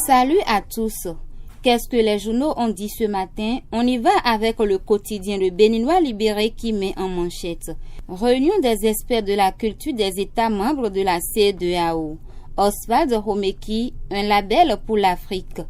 Salut à tous. Qu'est-ce que les journaux ont dit ce matin? On y va avec le quotidien Le Béninois libéré qui met en manchette. Réunion des experts de la culture des États membres de la CEDEAO. Oswald Romeki, un label pour l'Afrique,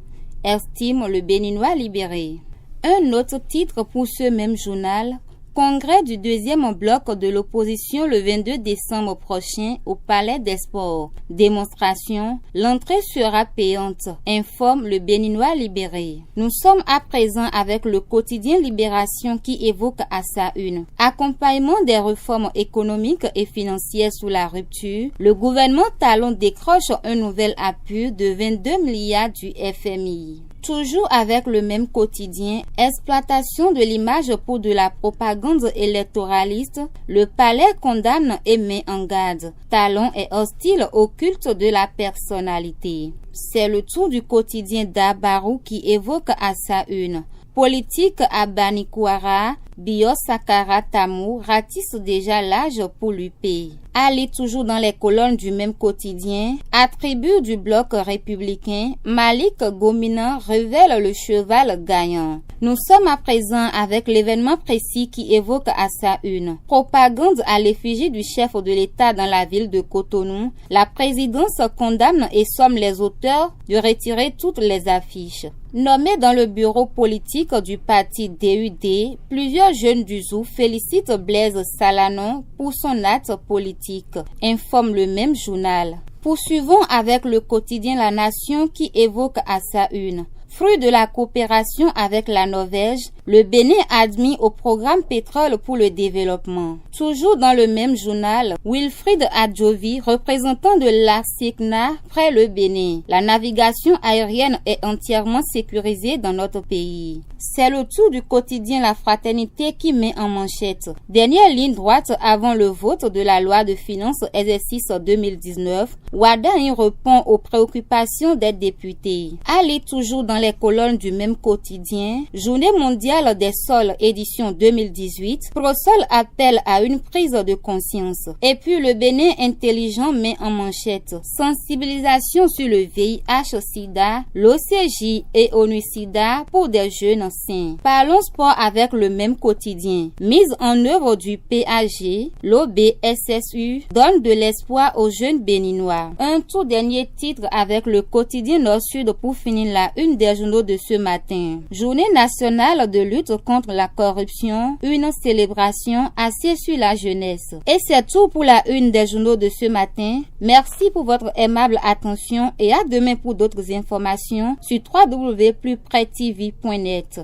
estime le Béninois libéré. Un autre titre pour ce même journal. Congrès du deuxième bloc de l'opposition le 22 décembre prochain au Palais des Sports. Démonstration, l'entrée sera payante, informe le Béninois libéré. Nous sommes à présent avec le quotidien Libération qui évoque à sa une. Accompagnement des réformes économiques et financières sous la rupture, le gouvernement Talon décroche un nouvel appui de 22 milliards du FMI. Toujours avec le même quotidien, exploitation de l'image pour de la propagande électoraliste, le palais condamne et met en garde. Talon est hostile au culte de la personnalité. C'est le tour du quotidien Dabarou qui évoque à sa une. Politique à Banikwara, Bio Sakara Tamou ratisse déjà l'âge pour l'UP. Allez toujours dans les colonnes du même quotidien. Attribut du bloc républicain, Malik Gomina révèle le cheval gagnant. Nous sommes à présent avec l'événement précis qui évoque à sa une. Propagande à l'effigie du chef de l'État dans la ville de Cotonou. La présidence condamne et somme les auteurs de retirer toutes les affiches. Nommé dans le bureau politique du parti DUD, plusieurs jeunes du Zou félicitent Blaise Salanon pour son acte politique, informe le même journal. Poursuivons avec le quotidien La Nation qui évoque à sa une. Fruit de la coopération avec la Norvège, le Bénin admis au programme Pétrole pour le développement. Toujours dans le même journal, Wilfried Adjovi, représentant de l'ASECNA près le Bénin. La navigation aérienne est entièrement sécurisée dans notre pays. C'est le tour du quotidien La Fraternité qui met en manchette. Dernière ligne droite avant le vote de la loi de finances exercice 2019, Ouada y répond aux préoccupations des députés. Allez toujours dans les colonnes du même quotidien, Journée mondiale des sols édition 2018, Prosol appelle à une prise de conscience. Et puis le Bénin intelligent met en manchette sensibilisation sur le VIH/SIDA, l'OCJ et ONU-SIDA pour des jeunes sains. Parlons sport avec le même quotidien. Mise en œuvre du PAG, l'OBSSU donne de l'espoir aux jeunes béninois. Un tout dernier titre avec le quotidien Nord-Sud pour finir la une des journaux de ce matin. Journée nationale de lutte contre la corruption, une célébration axée sur la jeunesse. Et c'est tout pour la une des journaux de ce matin. Merci pour votre aimable attention et à demain pour d'autres informations sur www.plusprès.tv.net.